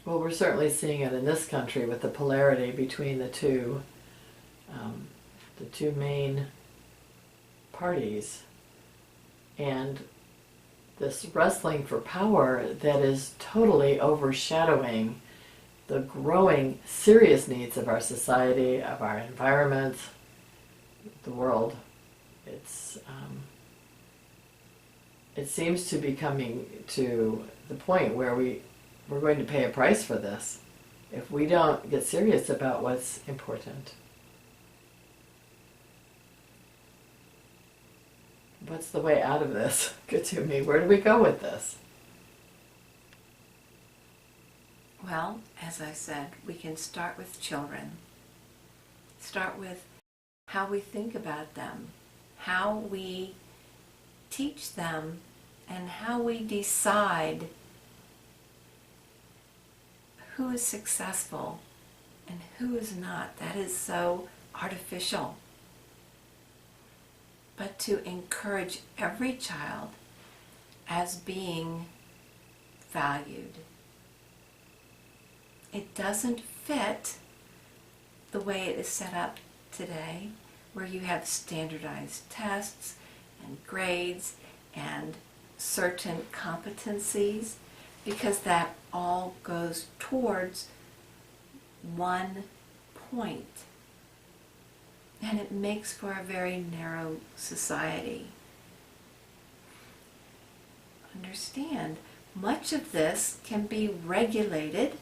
Well, we're certainly seeing it in this country with the polarity between the two main parties, and this wrestling for power that is totally overshadowing the growing serious needs of our society, of our environment, the world. It's it seems to be coming to the point where we're going to pay a price for this if we don't get serious about what's important. What's the way out of this? Kuthumi, where do we go with this? Well, as I said, we can start with children. Start with how we think about them, how we teach them, and how we decide who is successful and who is not. That is so artificial. But to encourage every child as being valued. It doesn't fit the way it is set up today, where you have standardized tests and grades and certain competencies, because that all goes towards one point. And it makes for a very narrow society. Understand, much of this can be regulated,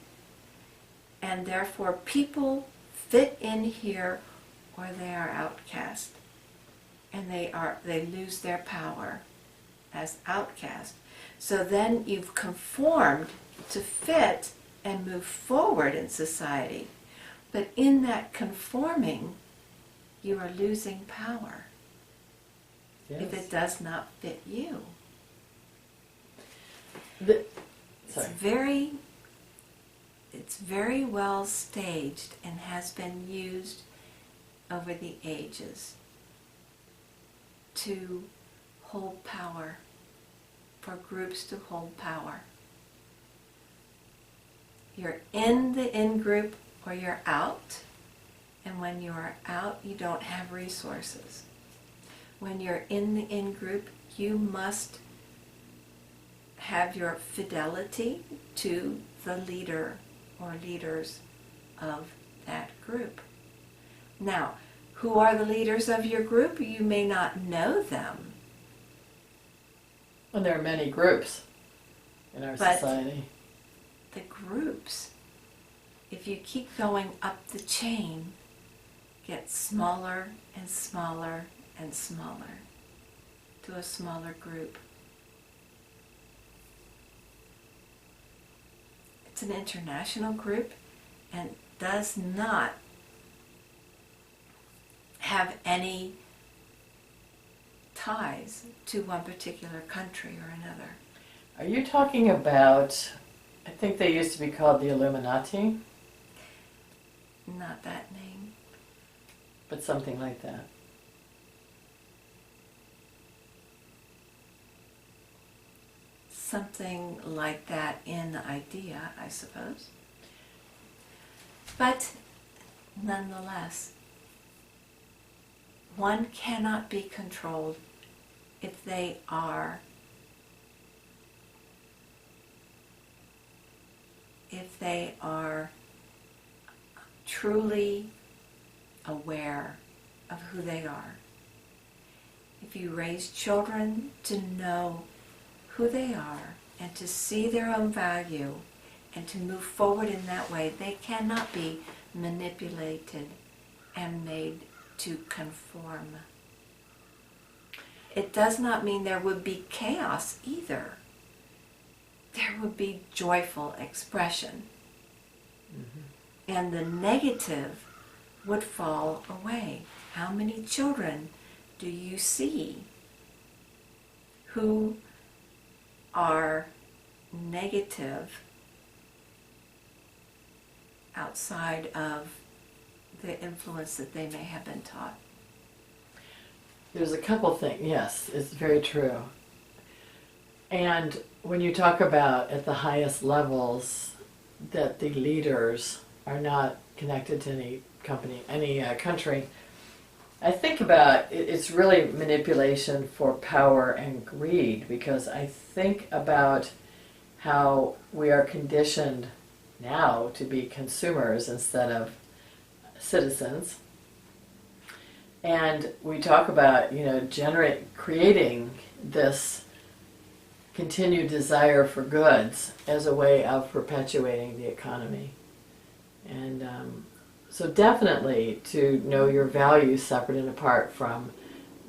and therefore people fit in here or they are outcast. And they lose their power as outcast. So then you've conformed to fit and move forward in society. But in that conforming, you are losing power. Yes. If it does not fit you. Sorry. It's very well staged and has been used over the ages to hold power, for groups to hold power. You're in the in-group or you're out, and when you are out, you don't have resources. When you're in the in-group, you must have your fidelity to the leader or leaders of that group. Now, who are the leaders of your group? You may not know them. And there are many groups in our But society. the groups, if you keep going up the chain, get smaller and smaller and smaller to a smaller group. It's an international group and does not have any ties to one particular country or another. Are you talking about, I think they used to be called the Illuminati, Not that name. but something like that? Something like that in the idea, I suppose. But nonetheless, one cannot be controlled if they are truly aware of who they are. If you raise children to know who they are and to see their own value and to move forward in that way, they cannot be manipulated and made to conform. It does not mean there would be chaos either. There would be joyful expression. Mm-hmm. And the negative would fall away. How many children do you see who are negative outside of the influence that they may have been taught? There's a couple things. Yes, it's very true. And when you talk about at the highest levels, that the leaders are not connected to any company, any country. I think about it's really manipulation for power and greed, because I think about how we are conditioned now to be consumers instead of citizens. And we talk about, creating this continued desire for goods as a way of perpetuating the economy. And so definitely to know your values separate and apart from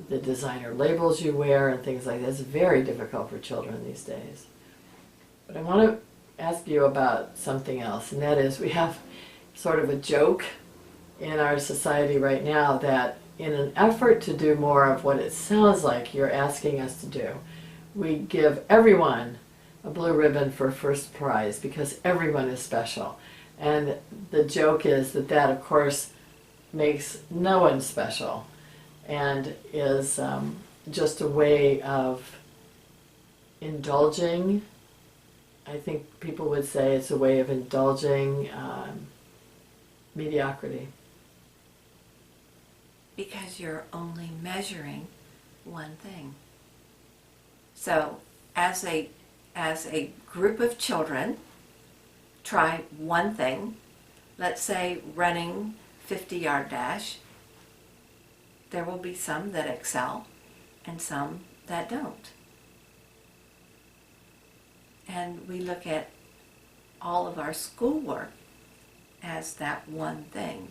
the designer labels you wear and things like that is very difficult for children these days. But I want to ask you about something else, and that is we have sort of a joke in our society right now that in an effort to do more of what it sounds like you're asking us to do, we give everyone a blue ribbon for first prize because everyone is special. And the joke is that of course makes no one special and is just a way of indulging. I think people would say it's a way of indulging mediocrity. Because you're only measuring one thing. So as a group of children, try one thing, let's say running 50-yard dash. There will be some that excel and some that don't. And we look at all of our schoolwork as that one thing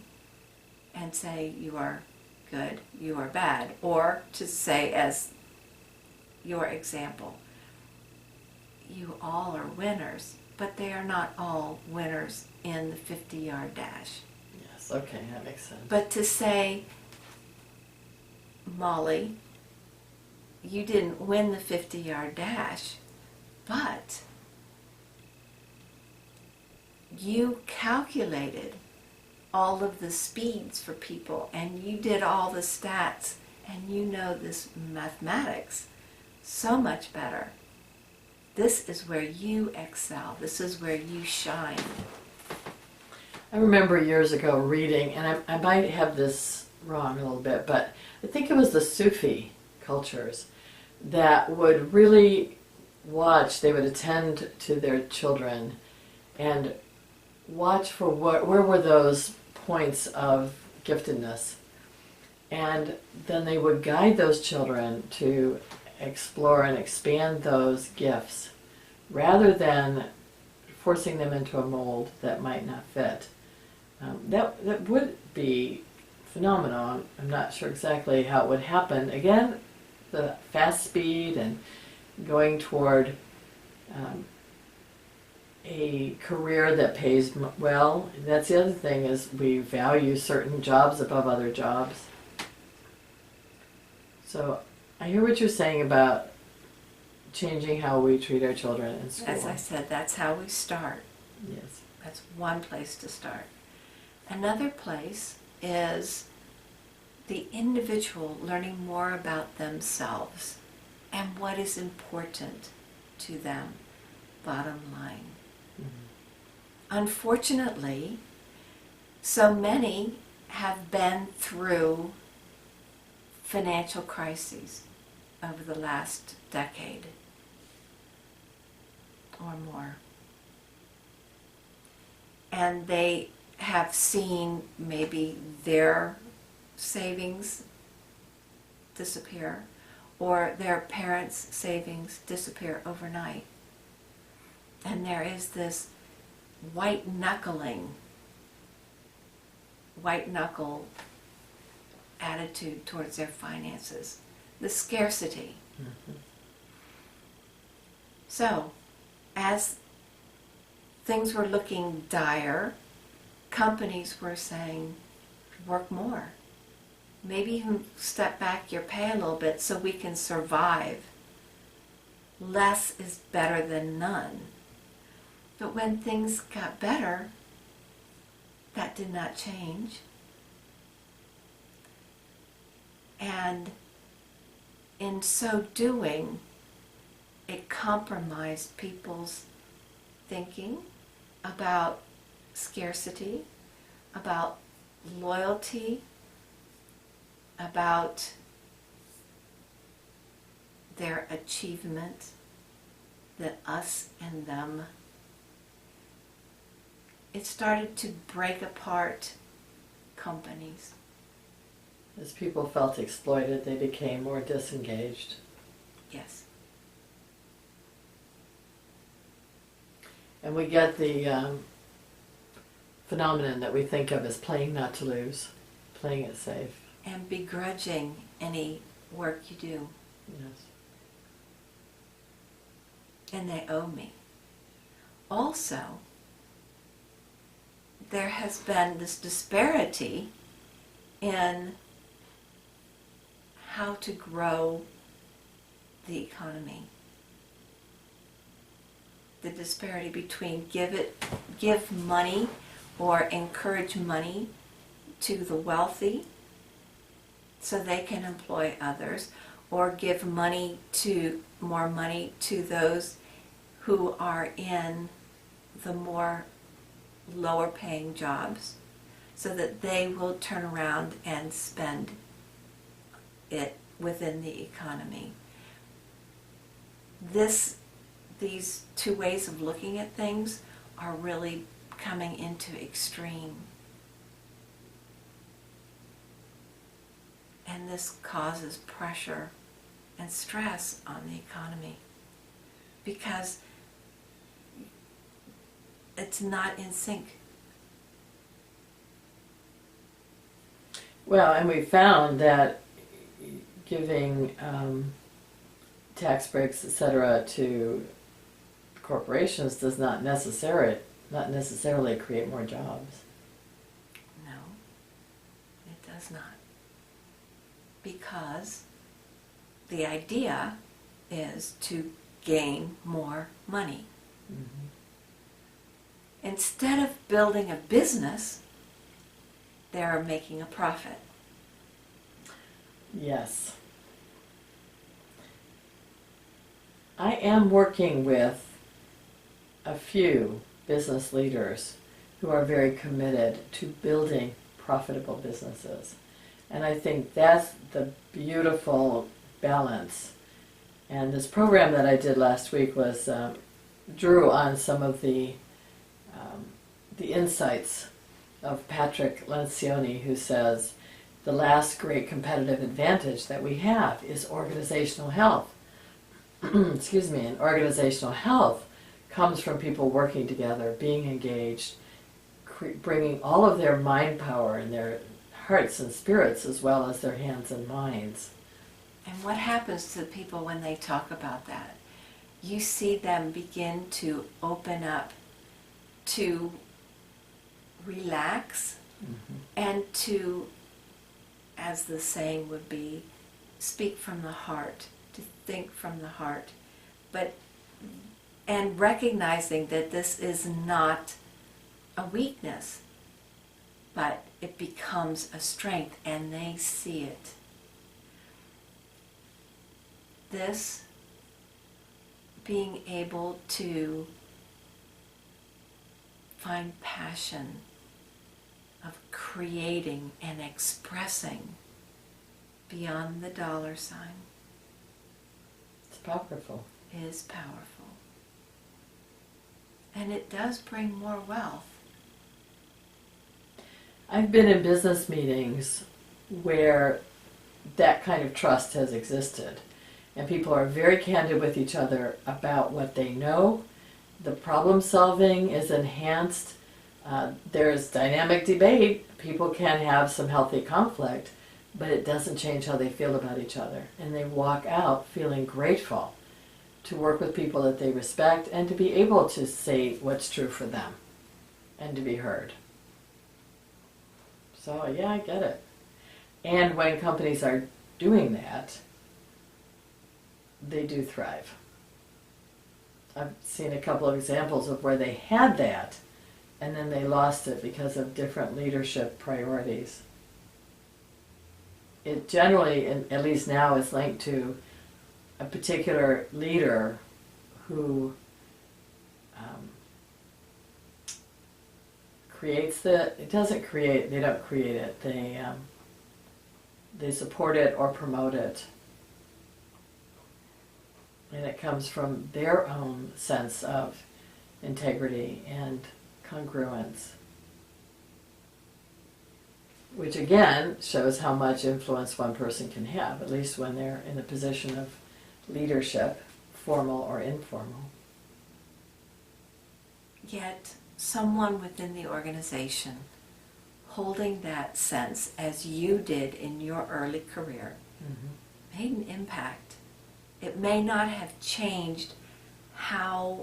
and say you are good, you are bad, or to say as your example, you all are winners, but they are not all winners in the 50-yard dash. Yes, okay, that makes sense. But to say, Molly, you didn't win the 50-yard dash, but you calculated all of the speeds for people and you did all the stats and you know this mathematics so much better. This is where you excel. This is where you shine. I remember years ago reading, and I might have this wrong a little bit, but I think it was the Sufi cultures that would really watch, they would attend to their children and watch for where were those points of giftedness. And then they would guide those children to explore and expand those gifts rather than forcing them into a mold that might not fit. That would be phenomenal. I'm not sure exactly how it would happen. Again, the fast speed and going toward a career that pays well. That's the other thing, is we value certain jobs above other jobs. So I hear what you're saying about changing how we treat our children in school. As I said, that's how we start. Yes. That's one place to start. Another place is the individual learning more about themselves and what is important to them, bottom line. Mm-hmm. Unfortunately, so many have been through financial crises over the last decade or more. And they have seen maybe their savings disappear or their parents' savings disappear overnight. And there is this white knuckle attitude towards their finances, the scarcity. Mm-hmm. So, as things were looking dire, companies were saying, work more. Maybe even step back your pay a little bit so we can survive. Less is better than none. But when things got better, that did not change. And in so doing, it compromised people's thinking about scarcity, about loyalty, about their achievement, the us and them. It started to break apart companies. As people felt exploited, they became more disengaged. Yes. And we get the phenomenon that we think of as playing not to lose, playing it safe. And begrudging any work you do. Yes. And they owe me. Also, there has been this disparity in how to grow the economy. The disparity between give money or encourage money to the wealthy so they can employ others, or give more money to those who are in the more lower paying jobs so that they will turn around and spend it within the economy. These two ways of looking at things are really coming into extreme. And this causes pressure and stress on the economy because it's not in sync. Well, and we found that giving tax breaks, etc., to corporations does not necessarily create more jobs. No, it does not. Because the idea is to gain more money. Mm-hmm. Instead of building a business, they're making a profit. Yes. I am working with a few business leaders who are very committed to building profitable businesses. And I think that's the beautiful balance. And this program that I did last week was drew on some of the insights of Patrick Lencioni, who says the last great competitive advantage that we have is organizational health. Excuse me, and organizational health comes from people working together, being engaged, bringing all of their mind power and their hearts and spirits as well as their hands and minds. And what happens to people when they talk about that? You see them begin to open up, to relax, and to, as the saying would be, speak from the heart, to think from the heart, and recognizing that this is not a weakness, but it becomes a strength, and they see it. This being able to find passion of creating and expressing beyond the dollar sign It's powerful. is powerful. And it does bring more wealth. I've been in business meetings where that kind of trust has existed. And people are very candid with each other about what they know. The problem solving is enhanced. There's dynamic debate. People can have some healthy conflict, but it doesn't change how they feel about each other. And they walk out feeling grateful to work with people that they respect and to be able to say what's true for them and to be heard. So yeah, I get it. And when companies are doing that, they do thrive. I've seen a couple of examples of where they had that and then they lost it because of different leadership priorities. It generally, at least now, is linked to a particular leader who creates it doesn't create, they don't create it, they support it or promote it. And it comes from their own sense of integrity and congruence. Which again shows how much influence one person can have, at least when they're in a position of leadership, formal or informal. Yet someone within the organization holding that sense, as you did in your early career, made an impact. It may not have changed how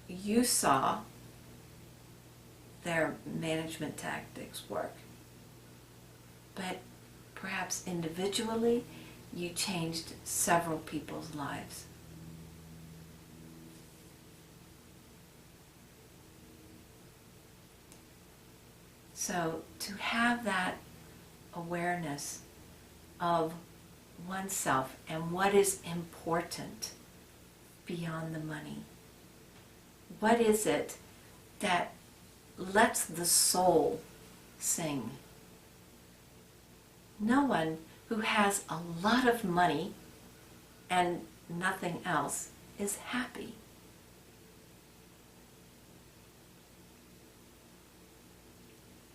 you saw their management tactics work, but perhaps individually you changed several people's lives. So to have that awareness of oneself and what is important beyond the money. What is it that lets the soul sing? No one who has a lot of money and nothing else is happy.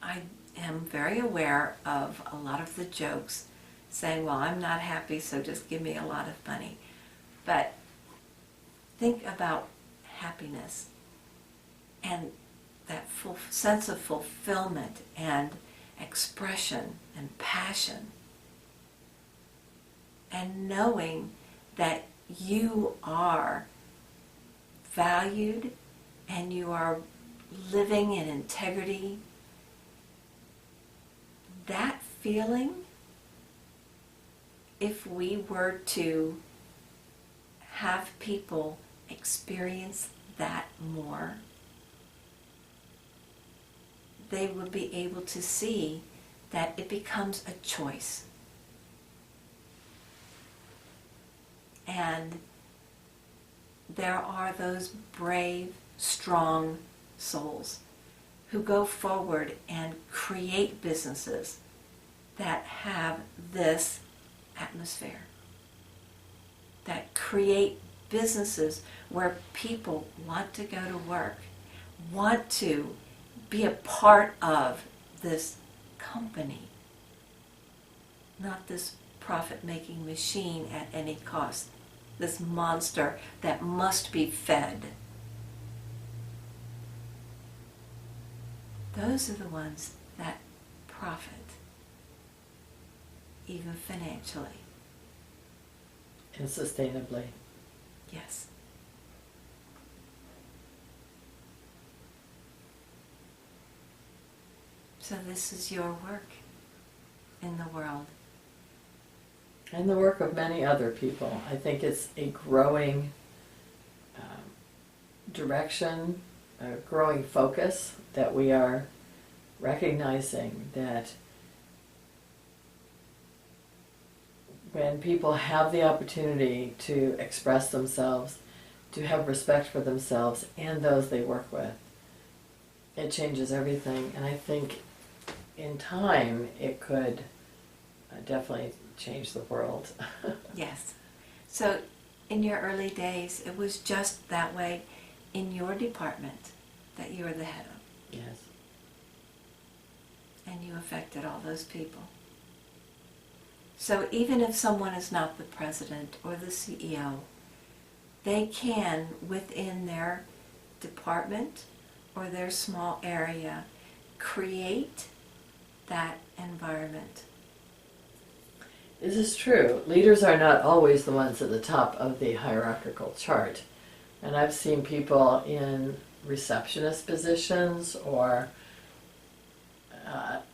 I am very aware of a lot of the jokes saying, well, I'm not happy, so just give me a lot of money. But think about happiness and that full sense of fulfillment and expression and passion, and knowing that you are valued and you are living in integrity. That feeling, if we were to have people experience that more, they would be able to see that it becomes a choice. And there are those brave, strong souls who go forward and create businesses that have this atmosphere, that create businesses where people want to go to work, want to be a part of this company, not this profit-making machine at any cost, this monster that must be fed. Those are the ones that profit, even financially. And sustainably. Yes. So this is your work in the world. And the work of many other people. I think it's a growing direction, a growing focus that we are recognizing that when people have the opportunity to express themselves, to have respect for themselves and those they work with, it changes everything. And I think in time it could definitely change the world. Yes. So in your early days, it was just that way in your department that you were the head of. Yes. And you affected all those people. So even if someone is not the president or the CEO, they can, within their department or their small area, create that environment. This is true. Leaders are not always the ones at the top of the hierarchical chart. And I've seen people in receptionist positions or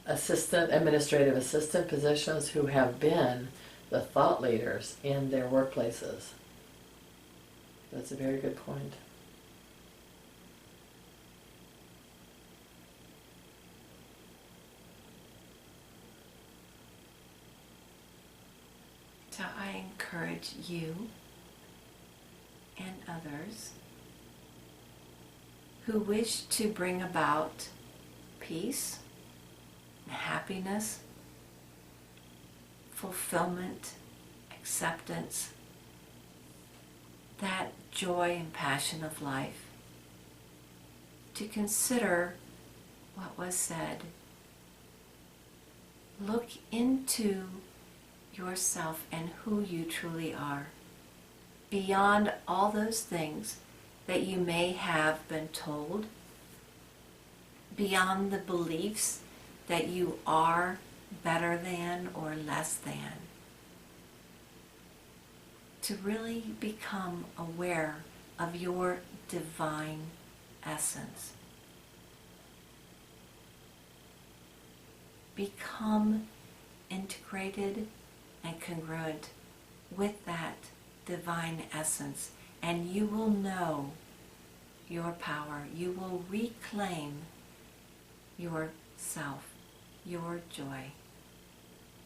administrative assistant positions who have been the thought leaders in their workplaces. That's a very good point. So I encourage you and others who wish to bring about peace, happiness, fulfillment, acceptance, that joy and passion of life, to consider what was said. Look into yourself and who you truly are, beyond all those things that you may have been told, beyond the beliefs that you are better than or less than, to really become aware of your divine essence. Become integrated and congruent with that divine essence, and you will know your power. You will reclaim yourself, your joy.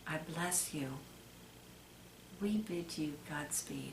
I bless you. We bid you Godspeed.